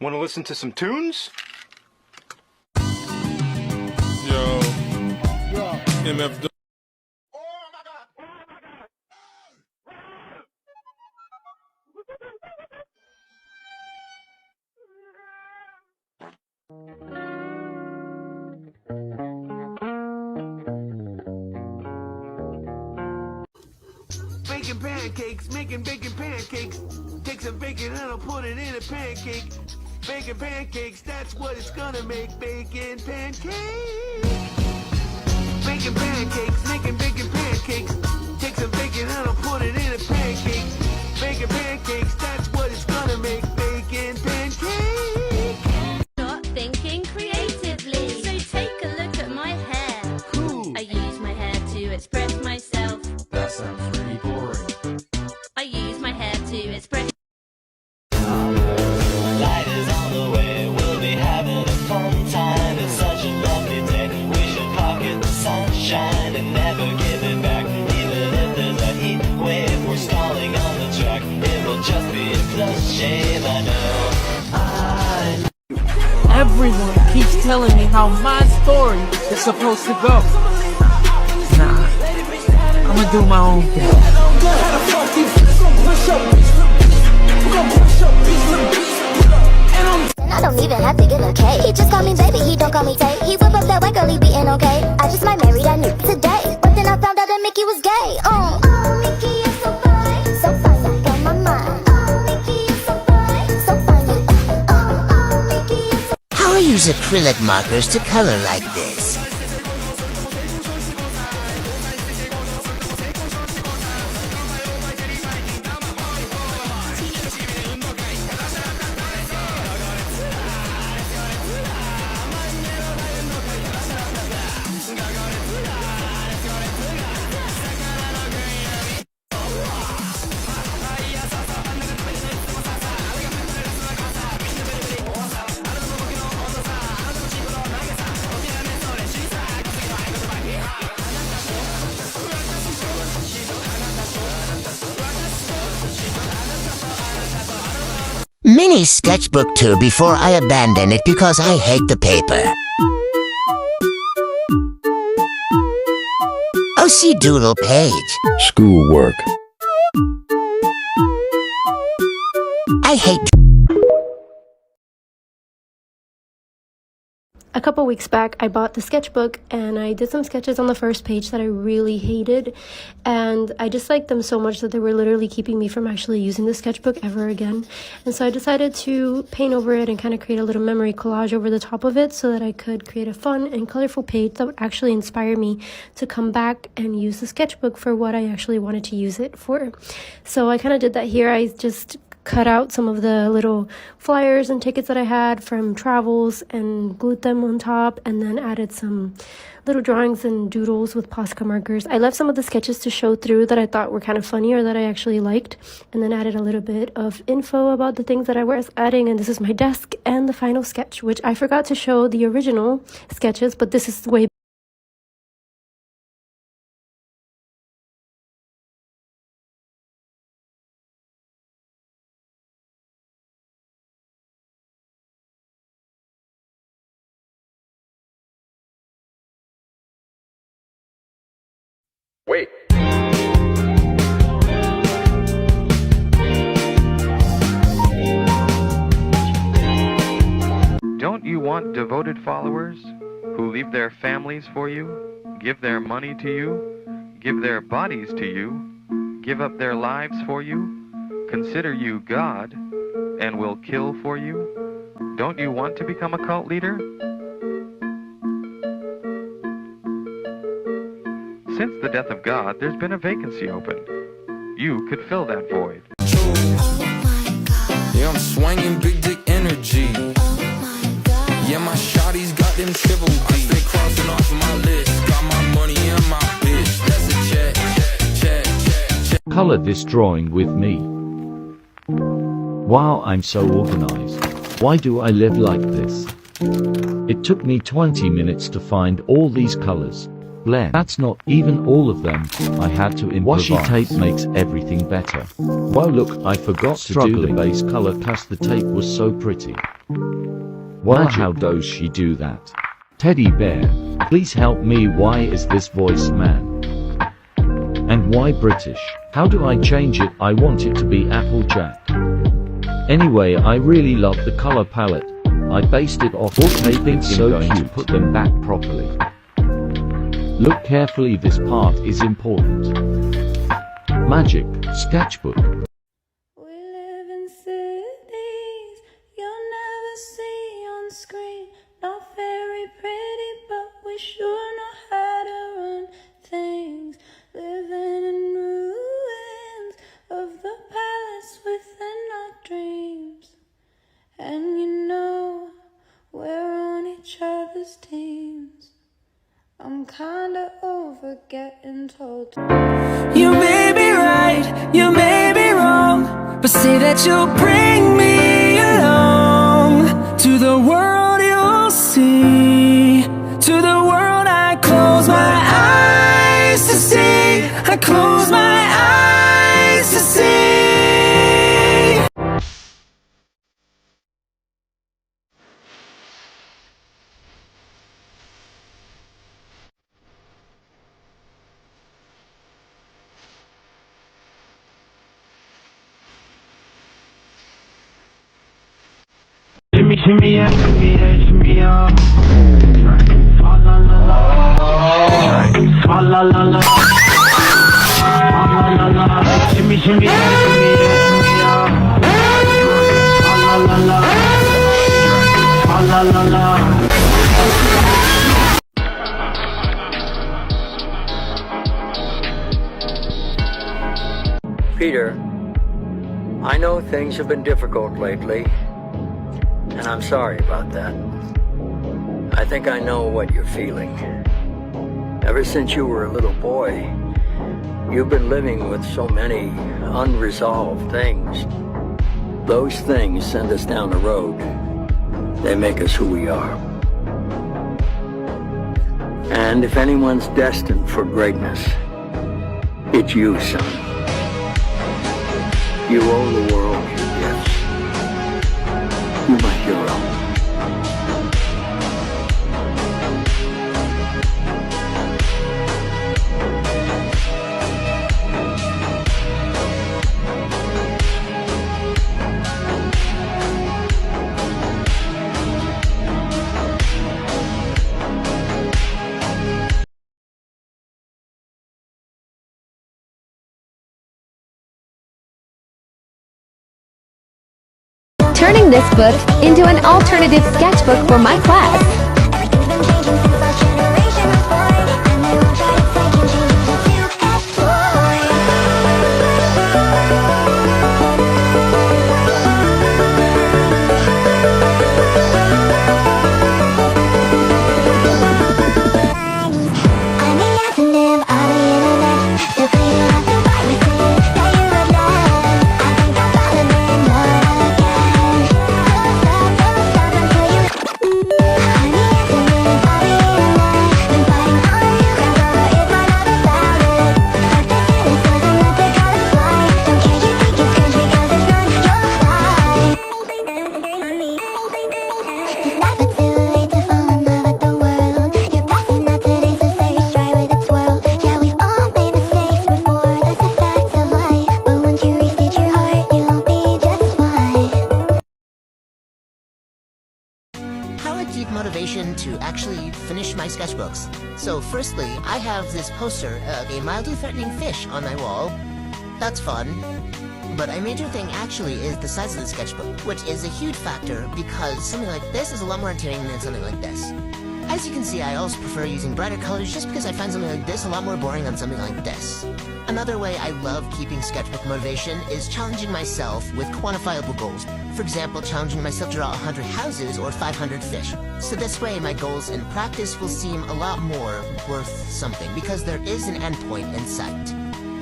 Want to listen to some tunes? Yo, MF. Baking pancakes, making bacon pancakes. Take some bacon and I'll put it in a pancake. Bacon pancakes, that's what it's gonna make. Bacon pancakes. Bacon pancakes, making bacon pancakes. Take some bacon and I'll put it in a pancake. Bacon pancakes, that's what it's gonna make. Bacon pancakes. Not thinking creatively. So take a look at my hair. Cool. I use my hair to express myself. That sounds pretty boring. I use my hair to express. Light is on the way, we'll be having a fun time. It's such a lovely day, we should pocket the sunshine and never give it back. Even if there's a heat wave, we're stalling on the track. It will just be a close shave, I know. Everyone keeps telling me how my story is supposed to go. Nah, I'ma do my own thing. I don't even have to get a K. He just call me baby, he don't call me Tay. He whip up that white girl, he beating okay. I just might marry that new today. But then I found out that Mickey was gay. Oh, Mickey is so fine. So fine, I got my mind. Oh, Mickey is so fine. So fine, Mickey is so. How I use acrylic markers to color like this. Mini sketchbook tour before I abandon it because I hate the paper. OC Doodle page. Schoolwork. I hate. A couple weeks back, I bought the sketchbook and I did some sketches on the first page that I really hated, and I disliked them so much that they were literally keeping me from actually using the sketchbook ever again. And so I decided to paint over it and kind of create a little memory collage over the top of it so that I could create a fun and colorful page that would actually inspire me to come back and use the sketchbook for what I actually wanted to use it for. So I kind of did that here. I just cut out some of the little flyers and tickets that I had from travels and glued them on top, and then added some little drawings and doodles with Posca markers. I left some of the sketches to show through that I thought were kind of funny or that I actually liked, and then added a little bit of info about the things that I was adding. And this is my desk and the final sketch, which I forgot to show the original sketches, but this is way Wait. Don't you want devoted followers who leave their families for you, give their money to you, give their bodies to you, give up their lives for you, consider you God, and will kill for you? Don't you want to become a cult leader? Since the death of God, there's been a vacancy open. You could fill that void. Yeah, I'm swinging big dick energy. Yeah, my shawty's got them triple D. I stay crossing off my list. Got my money and my bitch. That's a check. Color this drawing with me. Wow, I'm so organized. Why do I live like this? It took me 20 minutes to find all these colors. blend. That's not even all of them. I had to improvise. Washi tape makes everything better. Wow, look, I forgot to do the base color cause the tape was so pretty. Wow, how does she do that? Teddy bear, please help me. Why is this voice man? And why British? How do I change it? I want it to be Applejack. Anyway, I really love the color palette. I based it off all taping, so going to put them back properly. Look carefully, this part is important. Magic, sketchbook. We live in cities you'll never see on screen. Not very pretty, but we sure know how to run things. Living in ruins of the palace within our dreams. And you know, we're on each other's teams. I'm kinda over getting told. You may be right, you may be wrong, but say that you'll bring me along to the world you'll see, to the world I close my eyes to see, I close my eyes to see. Shimmy yeah, shimmy yeah, shimmy yeah. Fa la la la. Fa la la la. Fa la la la. Shimmy yeah, shimmy yeah, shimmy yeah. Fa la la la. Fa la la la. Peter, I know things have been difficult lately, and I'm sorry about that. I think I know what you're feeling. Ever since you were a little boy, you've been living with so many unresolved things. Those things send us down the road. They make us who we are. And if anyone's destined for greatness, it's you, son. You owe the world your gifts. You're my hero. Turning this book into an alternative sketchbook for my class. Motivation to actually finish my sketchbooks. So firstly, I have this poster of a mildly threatening fish on my wall. That's fun. But a major thing actually is the size of the sketchbook, which is a huge factor because something like this is a lot more entertaining than something like this. As you can see, I also prefer using brighter colors just because I find something like this a lot more boring than something like this. Another way I love keeping sketchbook motivation is challenging myself with quantifiable goals. For example, challenging myself to draw 100 houses or 500 fish. So this way, my goals in practice will seem a lot more worth something because there is an endpoint in sight.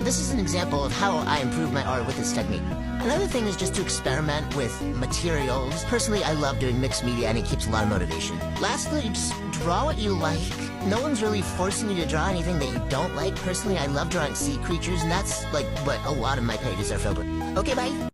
This is an example of how I improve my art with this technique. Another thing is just to experiment with materials. Personally, I love doing mixed media and it keeps a lot of motivation. Lastly, just draw what you like. No one's really forcing you to draw anything that you don't like. Personally, I love drawing sea creatures, and that's like what a lot of my pages are filled with. Okay, bye.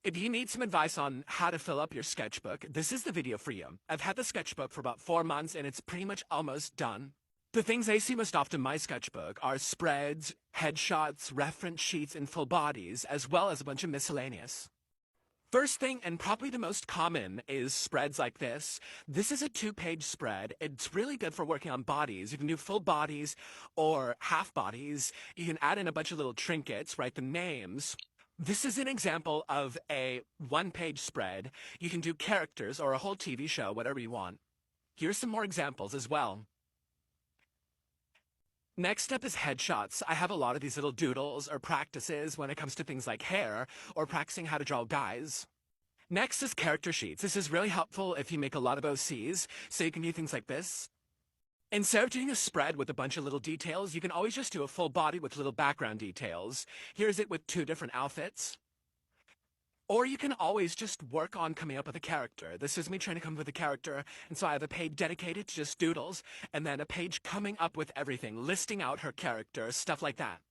If you need some advice on how to fill up your sketchbook, this is the video for you. I've had the sketchbook for about 4 months and it's pretty much almost done. The things I see most often in my sketchbook are spreads, headshots, reference sheets, and full bodies, as well as a bunch of miscellaneous. First thing, and probably the most common, is spreads like this. This is a 2-page spread. It's really good for working on bodies. You can do full bodies or half bodies. You can add in a bunch of little trinkets, write the names. This is an example of a 1-page spread. You can do characters or a whole TV show, whatever you want. Here's some more examples as well. Next up is headshots. I have a lot of these little doodles or practices when it comes to things like hair or practicing how to draw guys. Next is character sheets. This is really helpful if you make a lot of OCs, so you can do things like this. Instead of doing a spread with a bunch of little details, you can always just do a full body with little background details. Here's it with 2 different outfits. Or you can always just work on coming up with a character. This is me trying to come up with a character, and so I have a page dedicated to just doodles, and then a page coming up with everything, listing out her character, stuff like that.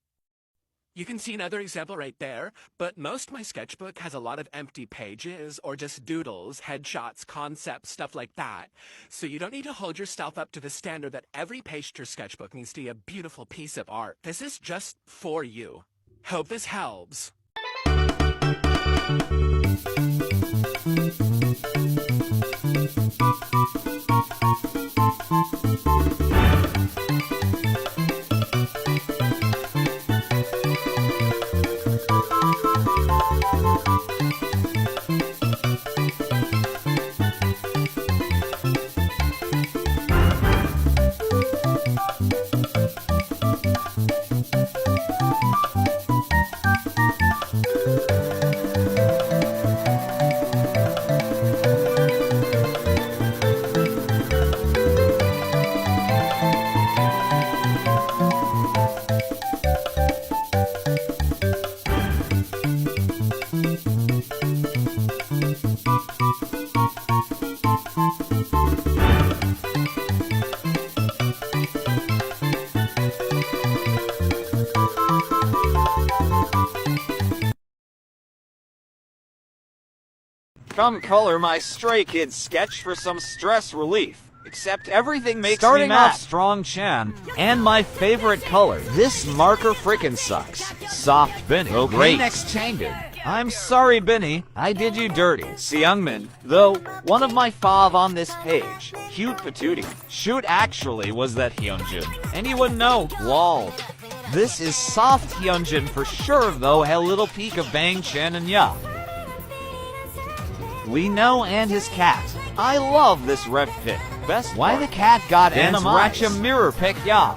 You can see another example right there, but most of my sketchbook has a lot of empty pages or just doodles, headshots, concepts, stuff like that. So you don't need to hold yourself up to the standard that every page to your sketchbook needs to be a beautiful piece of art. This is just for you. Hope this helps. Come color my Stray Kids sketch for some stress relief. Except everything makes Starting me mad. off strong Chan, and my favorite color. This marker frickin' sucks. Soft Benny. Okay, great. next change it. I'm sorry, Benny. I did you dirty. Seungmin, though, one of my fav on this page. Cute patootie. Shoot, actually, was that Hyunjin. And you wouldn't know. Lol. This is soft Hyunjin for sure, though. A little peek of Bang Chen and Ya. We know and his cat. I love this rev pic. Best Why part. the cat got Dance Racha Racha mirror pic ya.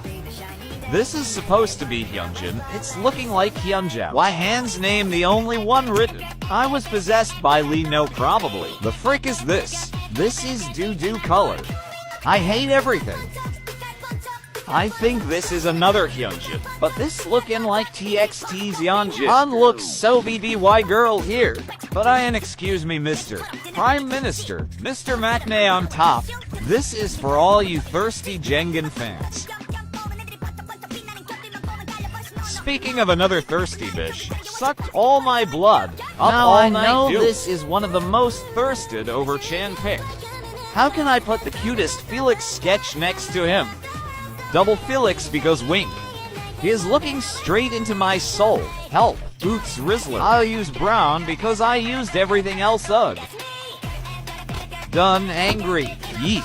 This is supposed to be Hyunjin. It's looking like Hyunjin. Why Han's name the only one written? I was possessed by Lee No probably. The frick is this? This is doo-doo color. I hate everything. I think this is another Hyunjin, but this looking like TXT's Yeonjin. Han looks so BBY girl here. But excuse me, Mr. Prime Minister, Mr. Maknae on top. This is for all you thirsty Jengen fans. Speaking of another thirsty bitch, sucked all my blood up Now all I night know doing. this is one of the most thirsted over Chan picked. How can I put the cutest Felix sketch next to him? Double Felix because wink. He is looking straight into my soul. Help, Boots Rizzler. I'll use brown because I used everything else ugh. Done angry. Yeet.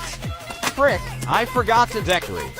Frick, I forgot to decorate.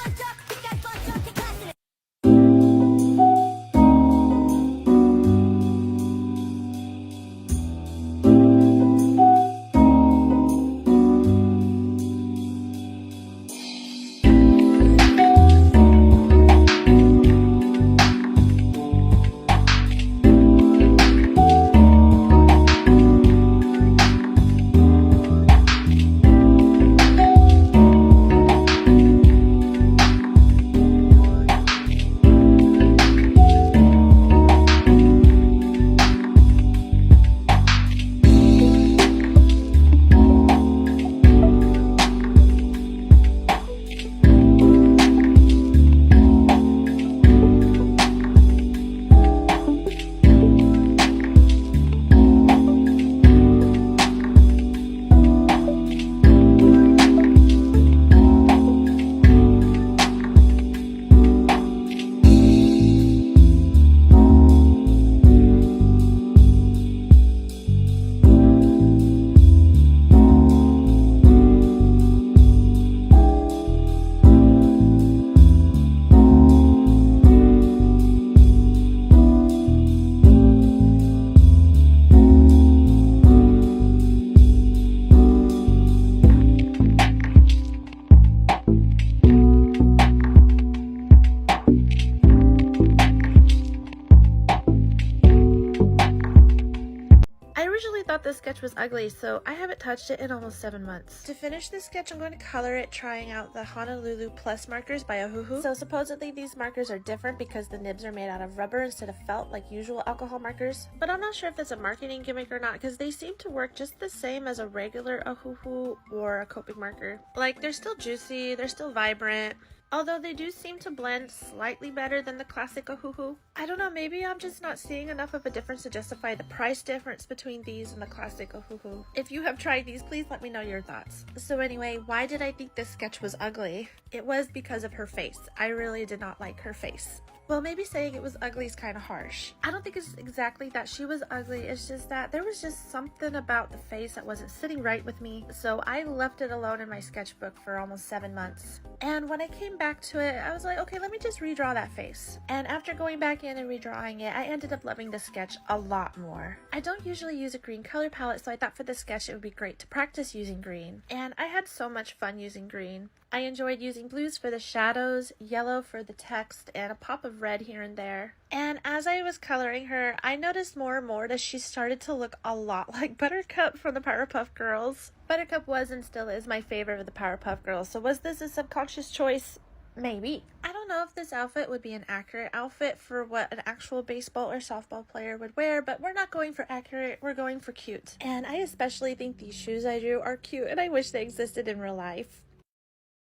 This sketch was ugly, so I haven't touched it in almost 7 months. To finish this sketch, I'm going to color it trying out the Honolulu Plus markers by Ohuhu. So supposedly these markers are different because the nibs are made out of rubber instead of felt like usual alcohol markers. But I'm not sure if that's a marketing gimmick or not because they seem to work just the same as a regular Ohuhu or a Copic marker. Like, they're still juicy, they're still vibrant. Although they do seem to blend slightly better than the classic Ohuhu. I don't know, maybe I'm just not seeing enough of a difference to justify the price difference between these and the classic Ohuhu. If you have tried these, please let me know your thoughts. So anyway, why did I think this sketch was ugly? It was because of her face. I really did not like her face. Well, maybe saying it was ugly is kind of harsh. I don't think it's exactly that she was ugly, it's just that there was just something about the face that wasn't sitting right with me, so I left it alone in my sketchbook for almost 7 months. And when I came back to it, I was like, okay, let me just redraw that face. And after going back in and redrawing it, I ended up loving the sketch a lot more. I don't usually use a green color palette, so I thought for this sketch it would be great to practice using green. And I had so much fun using green. I enjoyed using blues for the shadows, yellow for the text, and a pop of red here and there. And as I was coloring her, I noticed more and more that she started to look a lot like Buttercup from the Powerpuff Girls. Buttercup was and still is my favorite of the Powerpuff Girls, so was this a subconscious choice? Maybe. I don't know if this outfit would be an accurate outfit for what an actual baseball or softball player would wear, but we're not going for accurate, we're going for cute. And I especially think these shoes I drew are cute, and I wish they existed in real life.